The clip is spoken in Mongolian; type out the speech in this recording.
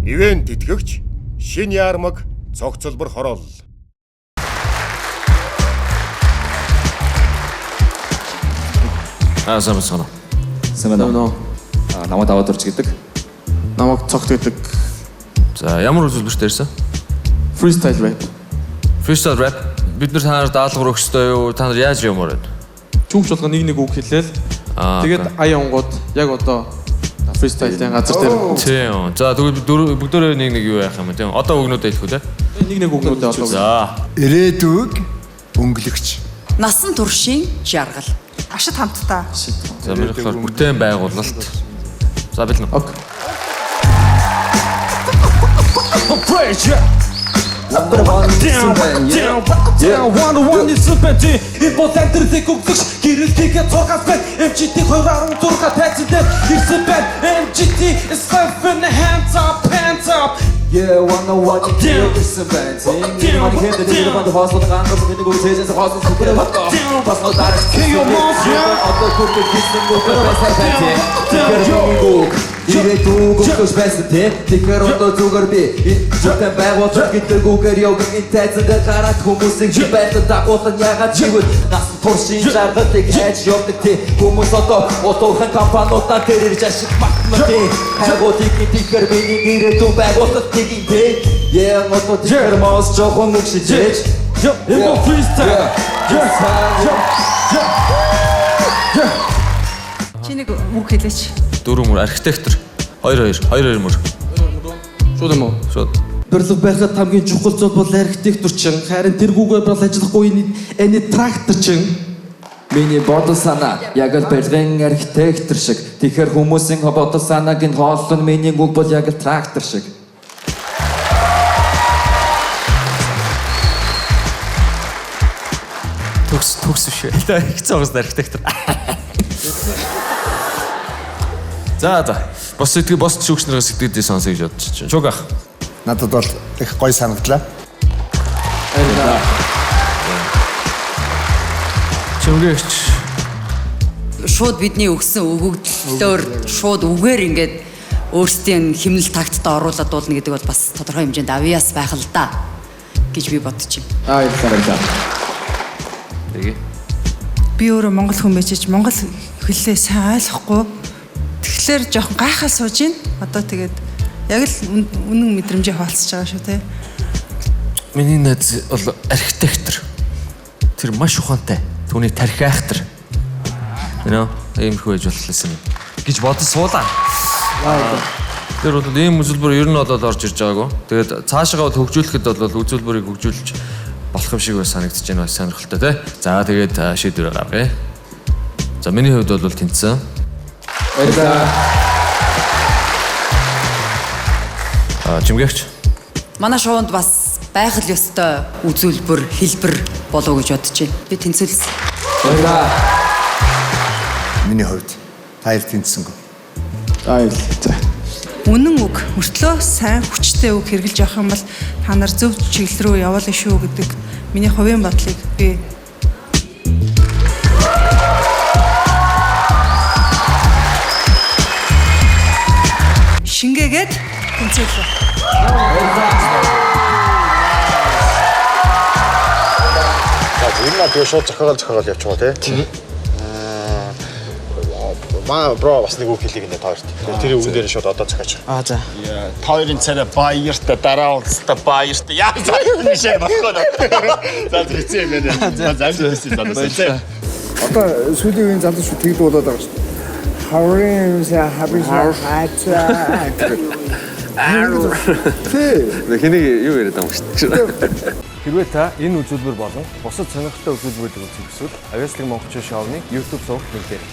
Ивент тэтгэгч Шин Ярмаг цогцлбор хороол. Самсана. Самсана. Намайг аваад орч гэдэг. Намайг цогт гэдэг. За ямар үзүүлбэрт ирсэн? Freestyle rap. Freestyle rap. Бид нар танаар даалгавар өгөх ёстой юу? Та нар яаж юмор вэ? Чүнх болгоо нэг үг хэлээл. Тэгээд аянгууд яг одоо freestyle-ийн газар дээр. Тийм. За тэгвэл бүгдөө нэг юу яах юм бэ? Тийм. Одоо өгнүүдээ хэлэх үү те? Нэг үгнүүдээ одоо. За. Ирээдүйг өнгөлөгч. Насан туршийн жаргал. Ашид хамтдаа. За мөрөөр бүтээн байгуулалт. За бэлэн. Ок. Yeah, wanna watch it do this event. You want to hear the deal about the hustle, the gangs, the negotiations, the hustle, the good about the bus, no that is kill your mom, yeah. All the good kissing, the best event. Take your move. Ирээдүйг өгөх байсан те. Тэгэхээр одоо зүгээр би энэ байгууллага гэдэгүүгээр явгын тайзанд гараад хүмүүсийг байлдан дагуулсан ягаад чивэл насан туршийн жаргалыг хайж явдаг те. Хүмүүс одоо утуухан компаниудаа тэр ирж ашиг магтмаа те. Хайгуудыг тэгэхээр миний ирээдүйн байгууллага тийм те. Yeah, одоо тэр мос жоохон өгшиж. Энэ freestyle. Чи нэг үг хэлээч. Дөрөв мөр архитектор 2 мөр. Шууд юм уу? Шууд. Бэрлэг байхад хамгийн чухал зүйл бол архитектор чин. Харин тэргүүгээр бол ажиллахгүй энэ трактор чин. Миний бодол санаа яг л бэрлэгийн архитектор шиг. Тэгэхээр хүмүүсийн бодол санааг нь хооллон миний үг бол яг л трактор шиг. Төгс шүү. Хэцүү уус архитектор. За. Бос шүүгчнээс сэтгэдээ сонсё гэж бодож чинь. Шугах. Надад бол их гоё санагдлаа. Чимгэгч. Шууд бидний өгсөн өгөгдлөөр шууд үгээр ингээд өөрсдийн химнэл тактад оруулаад дуулна гэдэг бол бас тодорхой хэмжээнд авьяас байх л да гэж би бодож байна. Баярлалаа. Тэгээ. Би өөрөө монгол хүн байж монгол хэллээ сайн ойлгохгүй. Тэгэхээр жоохон гайхаа сууж гин. Одоо тэгээд яг л үнэн мэдрэмжээ хаалцж байгаа шүү те. Миний найз бол архитектор. Тэр маш ухаантай. Түүний тархи айхтар. Ийм хөөж боллоо гэж бодож суулаа. Тэр бол ийм үзүүлбэр ер нь бол орж ирж байгаагүй. Тэгээд цаашаа бол хөгжүүлэхэд бол үзүүлбэрийг хөгжүүлж болох юм шиг санагдаж байна бас сонирхолтой тий. За тэгээд шийдвэр гаргая. За миний хувьд бол тэнцсэн. Чимгэгч. Манай шуунд бас байх л ёстой үзүүлбэр, хэлбэр болов гэж бодож байна. Би тэнцвэлсэн. Миний хувьд таяр тэнцсэнгүй. Үнэн үг мөртлөө сайн хүчтэй үг хэрглэж явах юм бол та нар зөв чиглэл рүү явуулна шүү гэдэг миний хувийн бодлыг би шингээгээд тэнцвэрлээ. Энэ нь шууд зохиогоол явж байгаа тий. Маа бро бас нэг үг хэлийг нэ таарт. Тэр үгэн дээр шууд одоо зохиоч. За. Тойрын царай баяртай дараа уулзтай баяртай. Яа энэ шиг болохгүй нөө. За хэцээ юм байна. За залхийсэн санаа. Одоо сүүлийн үеийн залуу шүү тэгд болоод байгаа шүү. Хаврынсаа хабисаа хацаа. Хэнийг юу яриад байгаа юм шүү. Хэрвээ та энэ үзүүлбэр болон бусад сонирхолтой үзүүлбэрүүдийг үзэх хүсвэл Авьяаслаг монголчин шоуны YouTube сувагт нэмээрэй.